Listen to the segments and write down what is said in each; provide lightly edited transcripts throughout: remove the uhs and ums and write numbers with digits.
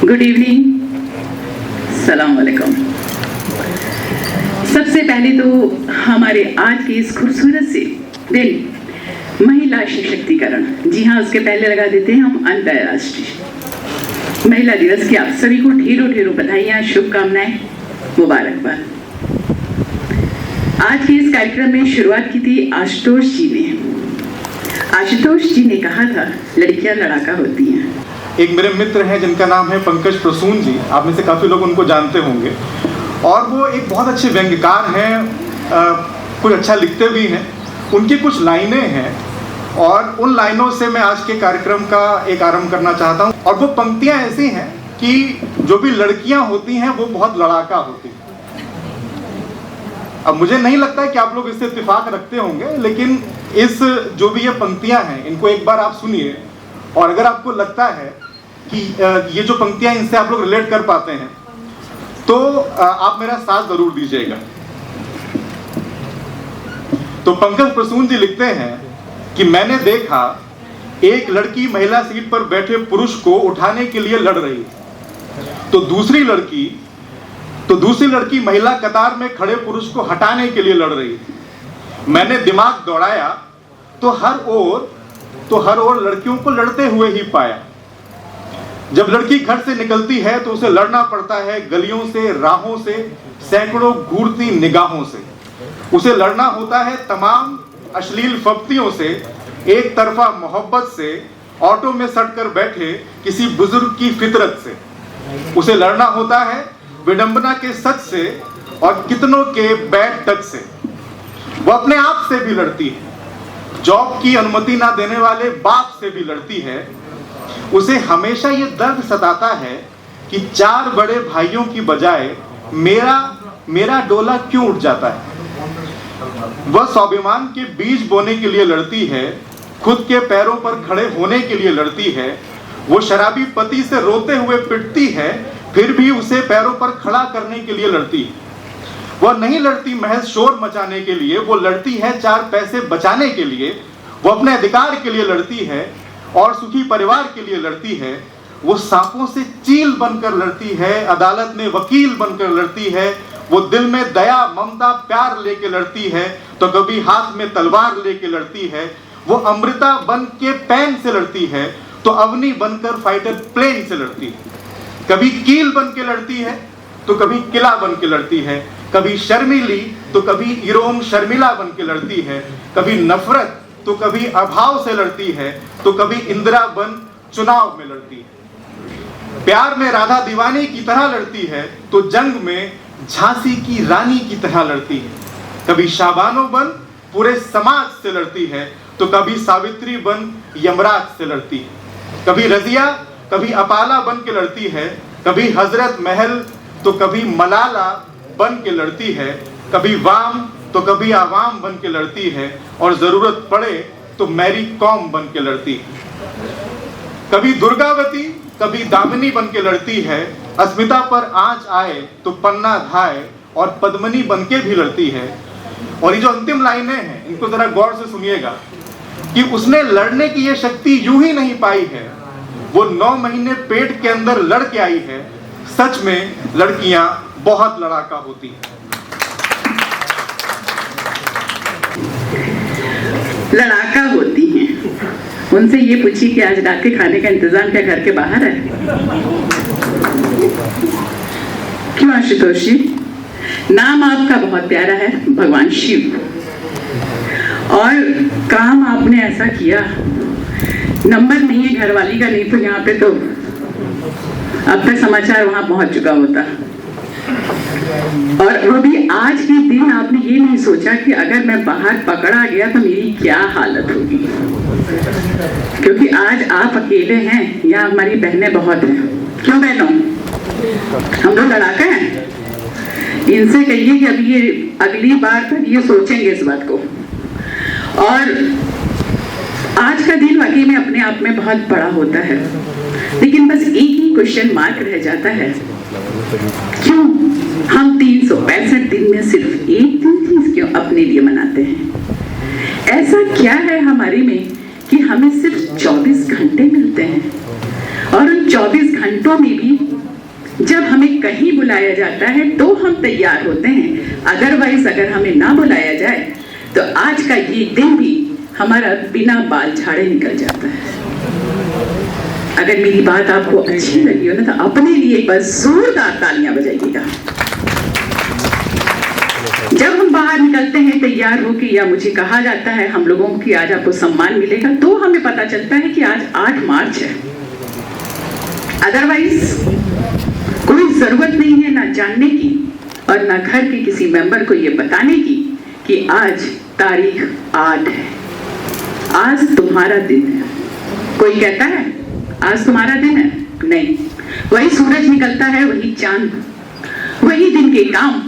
Good evening, सलाम वालेकुम। सबसे पहले तो हमारे आज के इस खूबसूरत से दिन महिला सशक्तिकरण, जी हाँ, उसके पहले लगा देते हैं हम अंतर्राष्ट्रीय महिला दिवस की आप सभी को ढेरों ढेरों बधाइयाँ, शुभकामनाएं, मुबारकबाद। आज के इस कार्यक्रम में शुरुआत की थी आशुतोष जी ने। आशुतोष जी ने कहा था लड़कियां लड़ाका होती हैं। एक मेरे मित्र हैं जिनका नाम है पंकज प्रसून जी, आप में से काफ़ी लोग उनको जानते होंगे, और वो एक बहुत अच्छे व्यंग्यकार हैं, कुछ अच्छा लिखते भी हैं। उनकी कुछ लाइनें हैं और उन लाइनों से मैं आज के कार्यक्रम का एक आरंभ करना चाहता हूँ। और वो पंक्तियाँ ऐसी हैं कि जो भी लड़कियाँ होती हैं वो बहुत लड़ाका होती हैं। अब मुझे नहीं लगता है कि आप लोग इससे इत्तेफाक रखते होंगे, लेकिन इस जो भी ये पंक्तियाँ हैं इनको एक बार आप सुनिए, और अगर आपको लगता है कि ये जो पंक्तियाँ इनसे आप लोग रिलेट कर पाते हैं तो आप मेरा साथ जरूर दीजिएगा। तो पंकज प्रसून जी लिखते हैं कि मैंने देखा एक लड़की महिला सीट पर बैठे पुरुष को उठाने के लिए लड़ रही, तो दूसरी लड़की महिला कतार में खड़े पुरुष को हटाने के लिए लड़ रही थी। मैंने दिमाग दौड़ाया तो हर ओर लड़कियों को लड़ते हुए ही पाया। जब लड़की घर से निकलती है तो उसे लड़ना पड़ता है गलियों से, राहों से, सैकड़ों घूरती निगाहों से। उसे लड़ना होता है तमाम अश्लील फप्तियों से, एक तरफा मोहब्बत से, ऑटो में सटकर बैठे किसी बुजुर्ग की फितरत से। उसे लड़ना होता है विडंबना के सच से और कितनों के बैठ टच से। वो अपने आप से भी लड़ती है, जॉब की अनुमति ना देने वाले बाप से भी लड़ती है। उसे हमेशा ये दर्द सताता है कि चार बड़े भाइयों की बजाय मेरा डोला क्यों उठ जाता है। वह स्वाभिमान के बीज बोने के लिए लड़ती है, खुद के पैरों पर खड़े होने के लिए लड़ती है। वो शराबी पति से रोते हुए पिटती है, फिर भी उसे पैरों पर खड़ा करने के लिए लड़ती है। वह नहीं लड़ती महज शोर मचाने के लिए, वो लड़ती है चार पैसे बचाने के लिए। वो अपने अधिकार के लिए लड़ती है और सुखी परिवार के लिए लड़ती है। वो सांपों से चील बनकर लड़ती है, अदालत में वकील बनकर लड़ती है। वो दिल में दया, ममता, प्यार लेके लड़ती है, तो कभी हाथ में तलवार लेके लड़ती है। वो अमृता बन के पेन से लड़ती है, तो अवनी बनकर फाइटर प्लेन से लड़ती है। कभी कील बन के लड़ती है तो कभी किला बन के लड़ती है। कभी शर्मीली तो कभी इरोम शर्मिला बन के लड़ती है। कभी नफरत तो कभी अभाव से लड़ती है, तो कभी इंदिरा बन चुनाव में लड़ती है। प्यार में राधा दीवानी की तरह लड़ती है, तो जंग में झांसी की रानी की तरह लड़ती है। कभी शाबानो बन पूरे समाज से लड़ती है, तो कभी सावित्री बन यमराज से लड़ती है। कभी रजिया, कभी अपाला बन के लड़ती है। कभी हजरत महल तो कभी मलाला बन के लड़ती है। कभी वाम तो कभी आवाम बन के लड़ती है, और जरूरत पड़े तो मैरी कॉम बन के लड़ती है। कभी दुर्गावती, कभी दामिनी बन के लड़ती है। अस्मिता पर आंच आए तो पन्ना धाए, और पद्मनी बन के भी लड़ती है। और ये जो अंतिम लाइनें हैं इनको जरा गौर से सुनिएगा कि उसने लड़ने की ये शक्ति यूं ही नहीं पाई है, वो 9 महीने पेट के अंदर लड़ के आई है। सच में लड़कियां बहुत लड़ाका होती हैं। लड़ाका होती हैं। उनसे ये पूछिए कि आज रात के खाने का इंतजाम क्या घर के बाहर है? क्यों आशुतोष जी? नाम आपका बहुत प्यारा है, भगवान शिव, और काम आपने ऐसा किया, नंबर नहीं है घरवाली का, नहीं तो यहाँ पे तो अब तक समाचार वहां पहुंच चुका होता। और वो भी आज के दिन आपने ये नहीं सोचा कि अगर मैं बाहर पकड़ा गया तो मेरी क्या हालत होगी, क्योंकि आज आप अकेले हैं, यहाँ हमारी बहनें बहुत हैं। क्यों बहनों? हम लोग लड़ाके हैं। इनसे कहिए कि अभी ये अगली बार तक ये सोचेंगे इस बात को। और आज का दिन वाकई में अपने आप में बहुत बड़ा होता है, लेकिन बस एक ही क्वेश्चन मार्क रह जाता है, क्यों हम 365 दिन में सिर्फ एक दिन क्यों अपने लिए मनाते हैं? ऐसा क्या है हमारे में कि हमें सिर्फ 24 घंटे मिलते हैं और उन 24 घंटों में भी जब हमें कहीं बुलाया जाता है तो हम तैयार होते हैं, अदरवाइज अगर हमें ना बुलाया जाए तो आज का ये दिन भी हमारा बिना बाल झाड़े निकल जाता है। अगर मेरी बात आपको अच्छी लगी हो ना तो अपने लिए एक बार जोरदार तालियां बजाइएगा। जब हम बाहर निकलते हैं तैयार होके या मुझे कहा जाता है हम लोगों की आज आपको सम्मान मिलेगा, तो हमें पता चलता है कि आज 8 मार्च है। अदरवाइज कोई जरूरत नहीं है ना जानने की और ना घर के किसी मेंबर को ये बताने की कि आज तारीख 8 है, आज तुम्हारा दिन है। कोई कहता है आज तुम्हारा दिन है? नहीं, वही सूरज निकलता है, वही चांद, वही दिन के काम,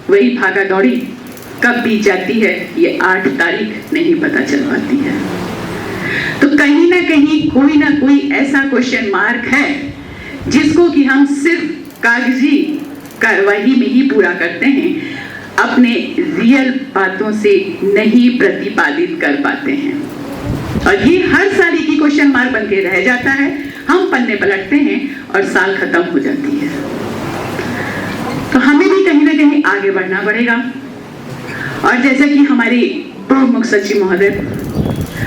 वही भागा दौड़ी कब बीत जाती है ये 8 तारीख नहीं पता चल पाती है। तो कहीं ना कहीं कोई ना कोई ऐसा क्वेश्चन मार्क है जिसको कि हम सिर्फ कागजी कार्रवाई में ही पूरा करते हैं, अपने रियल बातों से नहीं प्रतिपादित कर पाते हैं और ये हर साल एक ही क्वेश्चन मार्क बन के रह जाता है। हम पन्ने पलटते हैं और साल खत्म हो जाती है। तो हमें भी कहीं ना कहीं आगे बढ़ना पड़ेगा और जैसे कि हमारे पूर्व मुख्य सचिव महोदय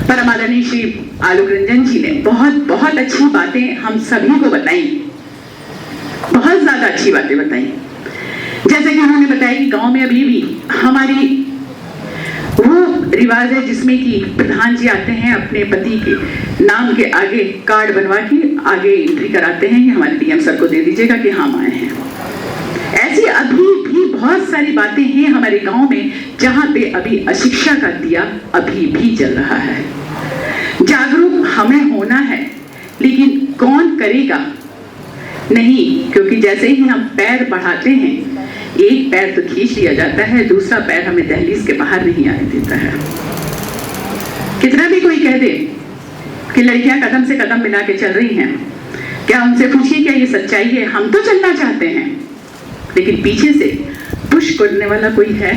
परम आदरणीय श्री आलोक रंजन जी ने बहुत अच्छी बातें हम सभी को बताई, बहुत ज्यादा अच्छी बातें बताई। जैसे कि उन्होंने बताया कि गांव में अभी भी हमारी वो रिवाज है जिसमें कि प्रधान जी आते हैं अपने पति के नाम के आगे कार्ड बनवा के आगे एंट्री कराते हैं कि हमारे डीएम सर को दे दीजिएगा कि हम आए हैं। ऐसी अभी भी बहुत सारी बातें हैं हमारे गांव में जहां पे अभी अशिक्षा का दिया अभी भी जल रहा है। जागरूक हमें होना है, लेकिन कौन करेगा? नहीं, क्योंकि जैसे ही हम पैर बढ़ाते हैं एक पैर तो खींच लिया जाता है, दूसरा पैर हमें दहलीज के बाहर नहीं आने देता है। कितना भी कोई कह दे कि लड़कियां कदम से कदम मिला के चल रही हैं, क्या उनसे पूछिए क्या ये सच्चाई है? हम तो चलना चाहते हैं, लेकिन पीछे से पुश करने वाला कोई है?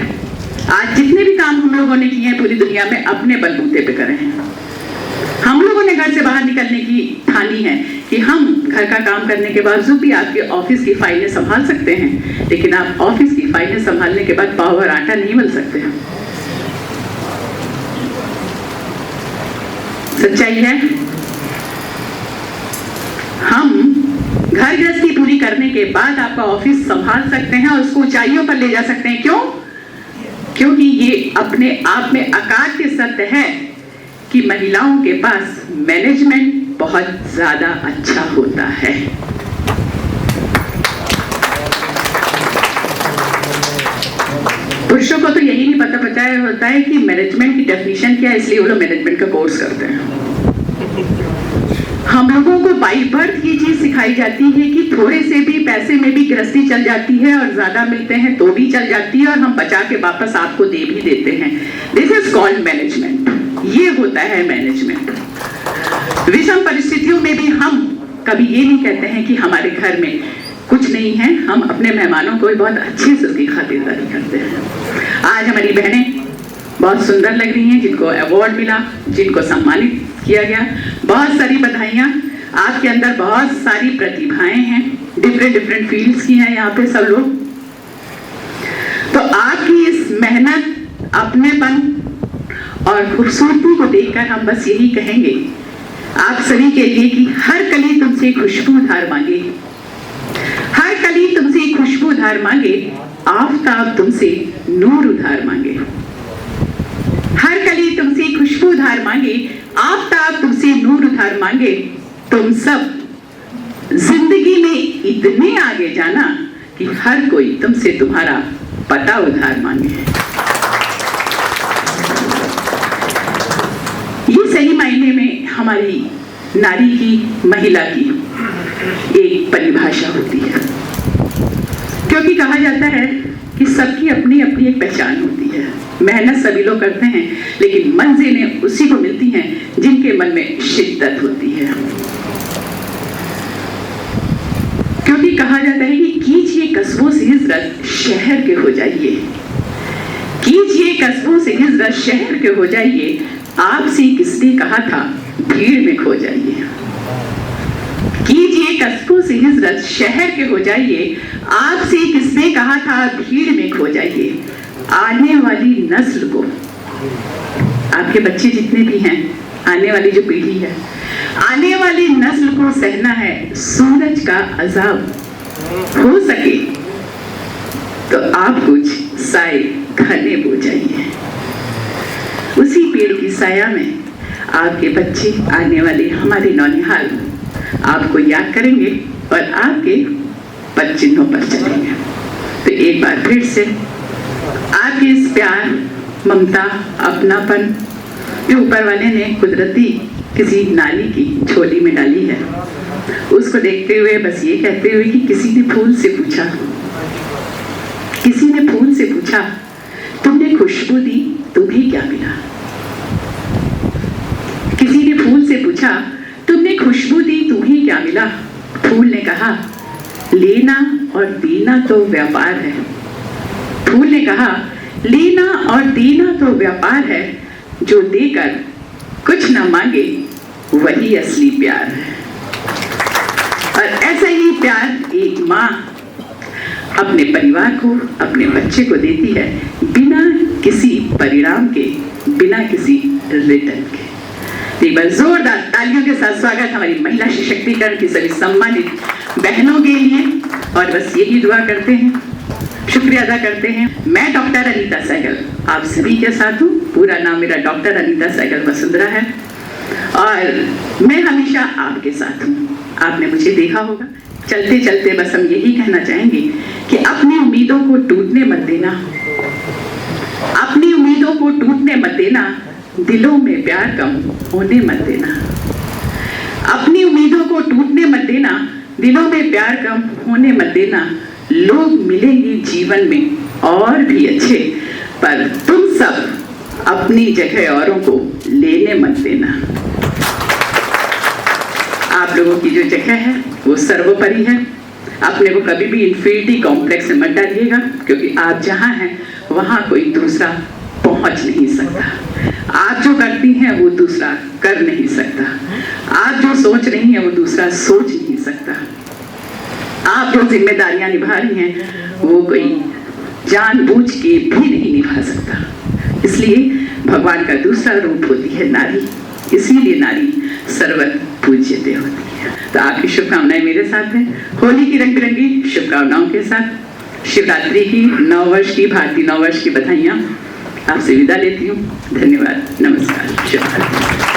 आज जितने भी काम हम लोगों ने किए हैं पूरी दुनिया में अपने बलबूते पे करे हैं। हम लोगों ने घर से बाहर निकलने की ठानी है कि हम घर का काम करने के बावजूद भी आपके ऑफिस की फाइलें संभाल सकते हैं, लेकिन आप ऑफिस की फाइलें संभालने के बाद पाव और आटा नहीं मिल सकते हैं। सच्चाई है। हम घर गृहस्थी पूरी करने के बाद आपका ऑफिस संभाल सकते हैं और उसको ऊंचाइयों पर ले जा सकते हैं। क्यों? क्योंकि ये अपने आप में अकाट्य सत्य है कि महिलाओं के पास मैनेजमेंट बहुत ज्यादा अच्छा होता है। पुरुषों को तो यही नहीं पता होता है कि मैनेजमेंट की डेफिनेशन क्या है, इसलिए वो लोग मैनेजमेंट का कोर्स करते हैं। हम लोगों को बाई बर्थ ये चीज सिखाई जाती है कि थोड़े से भी पैसे में भी गृहस्थी चल जाती है और ज्यादा मिलते हैं तो भी चल जाती है और हम बचा के वापस आपको दे भी देते हैं। This is called management. ये होता है मैनेजमेंट। विषम परिस्थितियों में भी हम कभी ये नहीं कहते हैं कि हमारे घर में कुछ नहीं है, हम अपने मेहमानों को बहुत अच्छे से उसकी खातिरदारी करते हैं। आज हमारी बहनें बहुत सुंदर लग रही हैं, जिनको अवार्ड मिला, जिनको सम्मानित किया गया, बहुत सारी बधाइयाँ। आपके अंदर बहुत सारी प्रतिभाएं हैं, डिफरेंट फील्ड्स की हैं यहाँ पे सब लोग। तो आपकी इस मेहनत, अपनेपन और खूबसूरती को देखकर हम बस यही कहेंगे आप सभी के लिए कि हर कली तुमसे खुशबू उधार मांगे, हर कली तुमसे खुशबू उधार मांगे, आफताब तुमसे नूर उधार मांगे। हर कली तुमसे खुशबू उधार मांगे, आफताब तुमसे नूर उधार मांगे। तुम सब जिंदगी में इतने आगे जाना कि हर कोई तुमसे तुम्हारा पता उधार मांगे। ये सही मायने में हमारी नारी की, महिला की एक परिभाषा होती है, क्योंकि कहा जाता है कि सबकी अपनी अपनी एक पहचान होती है। मेहनत सभी लोग करते हैं, लेकिन मंजिलें उसी को मिलती हैं जिनके मन में शिद्दत होती है। क्योंकि कहा जाता है कि कीजिए कस्बों से हिजरत, शहर के हो जाइए। कीजिए कस्बों से हिजरत, शहर के हो जाइए। आपसे किसने कहा था भीड़ में खो जाइए। कीजिए कस्बों से हिजरत, शहर के हो जाइए, आपसे किसने कहा था भीड़ में खो जाइए। आने वाली नस्ल को, आपके बच्चे जितने भी हैं, आने वाली जो पीढ़ी है, आने वाली नस्ल को सहना है सूरज का अजाब। हो सके तो आप कुछ साए घने बो जाइए। उसी पेड़ की साया में आपके बच्चे, आने वाले हमारे नौनिहाल आपको याद करेंगे और आपके पद चिन्हों पर चलेंगे। तो एक बार फिर से आपके इस प्यार, ममता, अपनापन जो ऊपर वाले ने कुदरती किसी नारी की झोली में डाली है, उसको देखते हुए बस ये कहते हुए कि किसी ने फूल से पूछा, किसी ने फूल से पूछा, तुमने खुशबू दी, तुम्हें क्या मिला। किसी ने फूल से पूछा, तुमने खुशबू दी, तुम्हें क्या मिला। फूल ने कहा, लेना और देना तो व्यापार है। फूल ने कहा, लेना और देना तो व्यापार है, जो देकर कुछ न मांगे वही असली प्यार है। और ऐसा ही प्यार एक माँ अपने परिवार को, अपने बच्चे को देती है, बिना किसी परिणाम के, बिना किसी रिटर्न के। एक बार जोरदार तालियों के साथ स्वागत हमारी महिला सशक्तिकरण की सभी सम्मानित बहनों के लिए। और बस यही दुआ करते हैं, शुक्रिया अदा करते हैं। मैं डॉक्टर अनीता सहगल आप सभी के साथ हूँ। पूरा नाम मेरा डॉक्टर अनीता सहगल वसुंधरा है और मैं हमेशा आपके साथ हूँ। आपने मुझे देखा होगा चलते चलते, बस हम यही कहना चाहेंगे कि अपनी उम्मीदों को टूटने मत देना, अपनी उम्मीदों को टूटने मत देना, दिलों में प्यार कम होने मत देना। अपनी उम्मीदों को टूटने मत देना, दिलों में प्यार कम होने मत देना। लोग मिलेंगे जीवन में और भी अच्छे, पर तुम सब अपनी जगह औरों को लेने मत देना। आप लोगों की जो जगह है वो सर्वोपरि है। अपने को कभी भी इंफीरिटी कॉम्प्लेक्स में मत डालिएगा, क्योंकि आप जहाँ हैं वहाँ कोई दूसरा पहुँच नहीं सकता। आप जो करती हैं वो दूसरा कर नहीं सकता। आप जो सोच रही हैं वो दूसरा सोच नहीं सकता। आप जो जिम्मेदारियां निभा रही हैं वो कोई जानबूझ के भी नहीं निभा सकता। इसलिए भगवान का दूसरा रूप होती है नारी, इसीलिए नारी सर्वत्र पूज्यते होती है। तो आपकी शुभकामनाएं मेरे साथ हैं। होली की रंग बिरंगी शुभकामनाओं के साथ शिवरात्रि की, नववर्ष की, भारतीय नववर्ष की बधाइयाँ आपसे विदा लेती हूँ। धन्यवाद, नमस्कार, शुभरात्रि।